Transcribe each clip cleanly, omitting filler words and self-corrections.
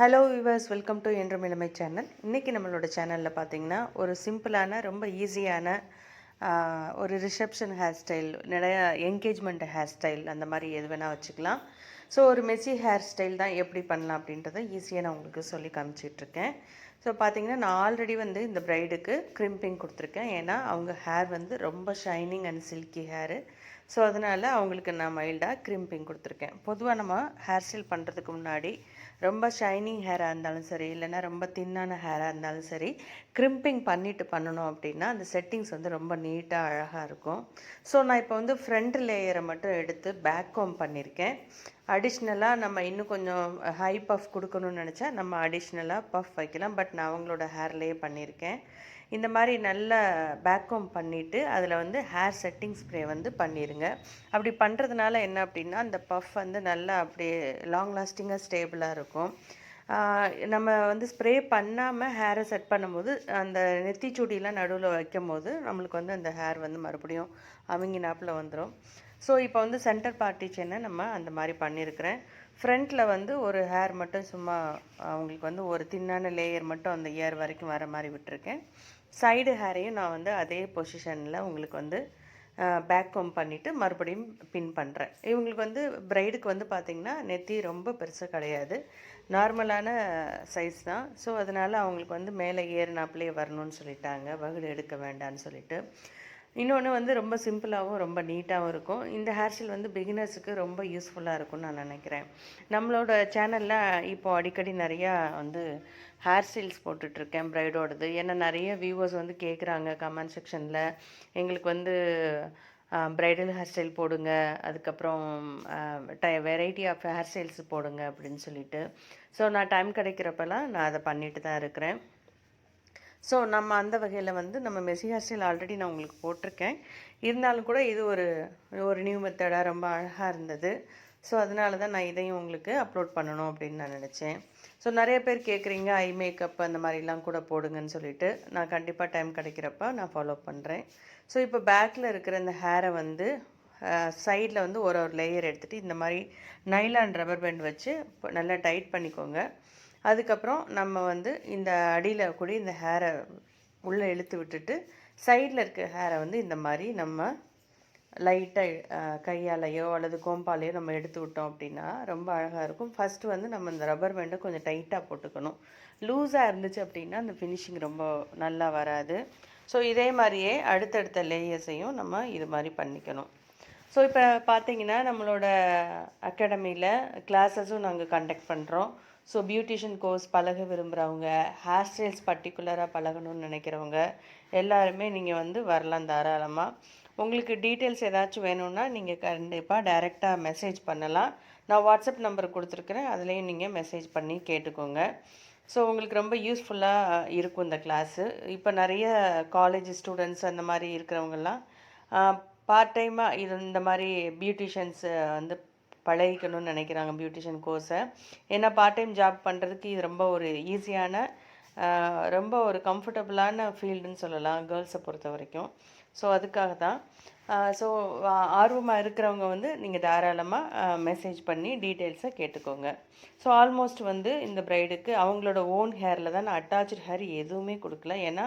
Hello viewers, welcome to என்றும் இளமை channel. இன்றைக்கி நம்மளோட சேனலில் பார்த்தீங்கன்னா ஒரு சிம்பிளான ரொம்ப ஈஸியான ஒரு ரிசப்ஷன் ஹேர் ஸ்டைல், நிறைய என்கேஜ்மெண்ட் ஹேர் ஸ்டைல் அந்த மாதிரி எது வேணால் வச்சுக்கலாம். ஸோ ஒரு மெஸ்ஸி ஹேர் ஸ்டைல் தான் எப்படி பண்ணலாம் அப்படின்றத ஈஸியாக நான் உங்களுக்கு சொல்லி காமிச்சிட்ருக்கேன். ஸோ பார்த்தீங்கன்னா நான் ஆல்ரெடி வந்து இந்த ப்ரைடுக்கு க்ரிம்பிங் கொடுத்துருக்கேன். ஏன்னா அவங்க ஹேர் வந்து ரொம்ப shining and silky hair. So அதனால் அவங்களுக்கு நான் மைல்டாக க்ரிம்பிங் கொடுத்துருக்கேன். பொதுவாக நம்ம ஹேர் ஸ்டைல் பண்ணுறதுக்கு முன்னாடி ரொம்ப ஷைனிங் ஹேராக இருந்தாலும் சரி, இல்லைனா ரொம்ப தின்னான ஹேராக இருந்தாலும் சரி, க்ரிம்பிங் பண்ணிவிட்டு பண்ணணும் அப்படின்னா அந்த செட்டிங்ஸ் வந்து ரொம்ப நீட்டாக அழகாக இருக்கும். ஸோ நான் இப்போ வந்து ஃப்ரண்ட் லேயரை மட்டும் எடுத்து பேக் கோம் பண்ணியிருக்கேன். அடிஷ்னலாக நம்ம இன்னும் கொஞ்சம் ஹை பஃப் கொடுக்கணும்னு நினச்சா நம்ம அடிஷ்னலாக பஃப் வைக்கலாம். பட் நான் அவங்களோட ஹேர்லேயே பண்ணியிருக்கேன். இந்த மாதிரி நல்லா பேக் கோம் பண்ணிவிட்டு அதில் வந்து ஹேர் செட்டிங் ஸ்ப்ரே வந்து பண்ணிடுங்க. அப்படி பண்ணுறதுனால என்ன அப்படின்னா அந்த பஃப் வந்து நல்லா அப்படியே லாங் லாஸ்டிங்காக ஸ்டேபிளாக இருக்கும். நம்ம வந்து ஸ்ப்ரே பண்ணாமல் ஹேரை செட் பண்ணும்போது அந்த நெத்திச்சூடியெலாம் நடுவில் வைக்கும் போது நம்மளுக்கு வந்து அந்த ஹேர் வந்து மறுபடியும் நாப்பில் வந்துடும். ஸோ இப்போ வந்து சென்டர் பார்ட்டிஷனை நம்ம அந்த மாதிரி பண்ணியிருக்கிறேன். ஃப்ரண்ட்டில் வந்து ஒரு ஹேர் மட்டும் சும்மா அவங்களுக்கு வந்து ஒரு தின்னான லேயர் மட்டும் அந்த இயர் வரைக்கும் வர மாதிரி விட்டுருக்கேன். சைடு ஹேரையும் நான் வந்து அதே பொசிஷனில் உங்களுக்கு வந்து பேக் கோம் பண்ணிவிட்டு மறுபடியும் பின் பண்ணுறேன். இவங்களுக்கு வந்து ப்ரைடுக்கு வந்து பார்த்திங்கன்னா நெத்தி ரொம்ப பெருசாக கிடையாது, நார்மலான சைஸ் தான். ஸோ அதனால் அவங்களுக்கு வந்து மேலே ஏறினாப்புலேயே வரணும்னு சொல்லிட்டாங்க, வகுடு எடுக்க வேண்டான்னு சொல்லிட்டு. இன்னொன்று வந்து ரொம்ப சிம்பிளாகவும் ரொம்ப நீட்டாகவும் இருக்கும். இந்த ஹேர் ஸ்டைல் வந்து பிகினர்ஸுக்கு ரொம்ப யூஸ்ஃபுல்லாக இருக்கும்னு நான் நினைக்கிறேன். நம்மளோட சேனலில் இப்போது அடிக்கடி நிறையா வந்து ஹேர் ஸ்டைல்ஸ் போட்டுட்ருக்கேன் ப்ரைடோடது. ஏன்னா நிறைய வியூவர்ஸ் வந்து கேட்குறாங்க கமெண்ட் செக்ஷனில், எங்களுக்கு வந்து ப்ரைடல் ஹேர் ஸ்டைல் போடுங்க, அதுக்கப்புறம் வெரைட்டி ஆஃப் ஹேர் ஸ்டைல்ஸ் போடுங்க அப்படின்னு சொல்லிட்டு. ஸோ நான் டைம் கிடைக்கிறப்பெல்லாம் நான் அதை பண்ணிட்டு தான் இருக்கிறேன். ஸோ நம்ம அந்த வகையில் வந்து நம்ம மெஸ்ஸி ஹேர் ஸ்டைல் ஆல்ரெடி நான் உங்களுக்கு போட்டிருக்கேன். இருந்தாலும் கூட இது ஒரு நியூ மெத்தடாக ரொம்ப அழகாக இருந்தது. ஸோ அதனால தான் நான் இதையும் உங்களுக்கு அப்லோட் பண்ணணும் அப்படின்னு நான் நினச்சேன். ஸோ நிறைய பேர் கேட்குறீங்க ஐ மேக்கப் அந்த மாதிரிலாம் கூட போடுங்கன்னு சொல்லிட்டு. நான் கண்டிப்பாக டைம் கிடைக்கிறப்ப நான் ஃபாலோ பண்ணுறேன். ஸோ இப்போ பேக்கில் இருக்கிற இந்த ஹேரை வந்து சைடில் வந்து ஒரு லேயர் எடுத்துகிட்டு இந்த மாதிரி நைலான் ரப்பர் பேண்ட் வச்சு நல்லா டைட் பண்ணிக்கோங்க. அதுக்கப்புறம் நம்ம வந்து இந்த அடியில் கூட இந்த ஹேரை உள்ளே இழுத்து விட்டுட்டு சைடில் இருக்க ஹேரை வந்து இந்த மாதிரி நம்ம லைட்டாக கையாலையோ அல்லது கோம்பாலையோ நம்ம எடுத்து விட்டோம் அப்படின்னா ரொம்ப அழகாக இருக்கும். ஃபஸ்ட்டு வந்து நம்ம இந்த ரப்பர் பேண்டை கொஞ்சம் டைட்டாக போட்டுக்கணும். லூஸாக இருந்துச்சு அப்படின்னா அந்த ஃபினிஷிங் ரொம்ப நல்லா வராது. ஸோ இதே மாதிரியே அடுத்தடுத்த லேயர்ஸையும் நம்ம இது மாதிரி பண்ணிக்கணும். ஸோ இப்போ பார்த்தீங்கன்னா நம்மளோட அகாடமியில் கிளாஸஸும் நாங்கள் கண்டக்ட் பண்ணுறோம். ஸோ பியூட்டிஷியன் கோர்ஸ் பழக விரும்புகிறவங்க, ஹேர் ஸ்டைல்ஸ் பர்டிகுலராக பழகணும்னு நினைக்கிறவங்க எல்லாருமே நீங்கள் வந்து வரலாம் தாராளமாக. உங்களுக்கு டீட்டெயில்ஸ் ஏதாச்சும் வேணும்னா நீங்கள் கண்டிப்பாக டைரெக்டாக மெசேஜ் பண்ணலாம். நான் வாட்ஸ்அப் நம்பர் கொடுத்துருக்குறேன், அதுலேயும் நீங்கள் மெசேஜ் பண்ணி கேட்டுக்கோங்க. ஸோ உங்களுக்கு ரொம்ப யூஸ்ஃபுல்லாக இருக்கும் இந்த கிளாஸு. இப்போ நிறைய காலேஜ் ஸ்டூடெண்ட்ஸ் அந்த மாதிரி இருக்கிறவங்கெல்லாம் பார்ட் டைமாக இந்த மாதிரி பியூட்டிஷியன்ஸ் வந்து பழகிக்கணும்னு நினைக்கிறாங்க பியூட்டிஷியன் கோர்ஸை. ஏன்னா பார்ட் டைம் ஜாப் பண்ணுறதுக்கு இது ரொம்ப ஒரு ஈஸியான ரொம்ப ஒரு கம்ஃபர்டபுளான ஃபீல்டுன்னு சொல்லலாம் கேர்ள்ஸை பொறுத்த வரைக்கும். ஸோ அதுக்காக தான். ஸோ ஆர்வமாக இருக்கிறவங்க வந்து நீங்கள் தாராளமாக மெசேஜ் பண்ணி டீட்டெயில்ஸை கேட்டுக்கோங்க. ஸோ ஆல்மோஸ்ட் வந்து இந்த ப்ரைடுக்கு அவங்களோட ஓன் ஹேரில் தான், நான் அட்டாச்சு ஹேர் எதுவுமே கொடுக்கல. ஏன்னா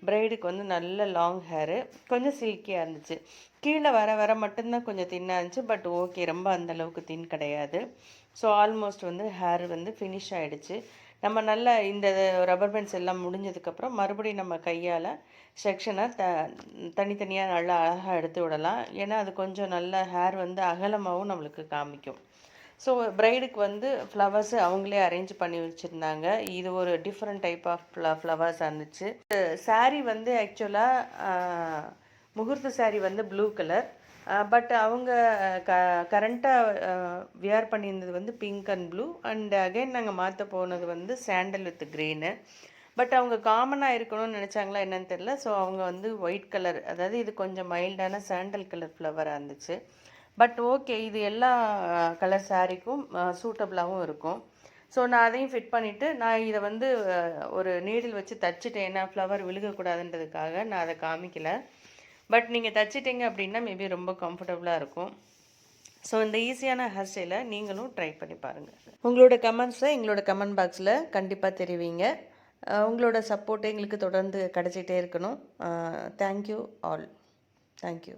ப்ரைடுக்கு வந்து நல்ல லாங் ஹேரு, கொஞ்சம் சில்கியாக இருந்துச்சு. கீழே வர வர மட்டும்தான் கொஞ்சம் தின்னாக இருந்துச்சு. பட் ஓகே, ரொம்ப அந்தளவுக்கு தின் கிடையாது. ஸோ ஆல்மோஸ்ட் வந்து ஹேர் வந்து ஃபினிஷ் ஆகிடுச்சு. நம்ம நல்லா இந்த ரப்பர் பேண்ட்ஸ் எல்லாம் முடிஞ்சதுக்கப்புறம் மறுபடியும் நம்ம கையால் செக்ஷனை தனித்தனியாக நல்லா அழகாக எடுத்து விடலாம். ஏன்னா அது கொஞ்சம் நல்ல ஹேர் வந்து அகலமாகவும் நம்மளுக்கு காமிக்கும். ஸோ ப்ரைடுக்கு வந்து ஃப்ளவர்ஸு அவங்களே அரேஞ்ச் பண்ணி வச்சுருந்தாங்க. இது ஒரு டிஃப்ரெண்ட் டைப் ஆஃப் ஃப்ளவர்ஸ் இருந்துச்சு. சாரீ வந்து ஆக்சுவலாக முகூர்த்த சாரீ வந்து ப்ளூ கலர். பட் அவங்க கரண்ட்டாக வியர் பண்ணியிருந்தது வந்து pink and blue. And again நாங்கள் மாற்ற போனது வந்து சாண்டல் வித் க்ரீனு. பட் அவங்க காமனாக இருக்கணும்னு நினச்சாங்களா என்னன்னு தெரில. ஸோ அவங்க வந்து ஒயிட் கலர், அதாவது இது கொஞ்சம் மைல்டான சாண்டல் கலர் ஃப்ளவராக இருந்துச்சு. பட் ஓகே, இது எல்லா கலர் சாரீக்கும் சூட்டபுளாகவும் இருக்கும். ஸோ நான் அதையும் ஃபிட் பண்ணிவிட்டு நான் இதை வந்து ஒரு நீடில் வச்சு தச்சுட்டேன். ஏன்னா ஃப்ளவர் விழுகக்கூடாதுன்றதுக்காக நான் அதை காமிக்கலை. பட் நீங்கள் தச்சிட்டிங்க அப்படின்னா மேபி ரொம்ப கம்ஃபர்டபுளாக இருக்கும். ஸோ இந்த ஈஸியான ஹேர் ஸ்டைலை நீங்களும் ட்ரை பண்ணி பாருங்கள். உங்களோட கமெண்ட்ஸை எங்களோட கமெண்ட் பாக்ஸில் கண்டிப்பாக தெரிவிங்க. உங்களோட சப்போர்ட் எங்களுக்கு தொடர்ந்து கிடச்சிட்டே இருக்கணும். Thank you all. தேங்க்யூ.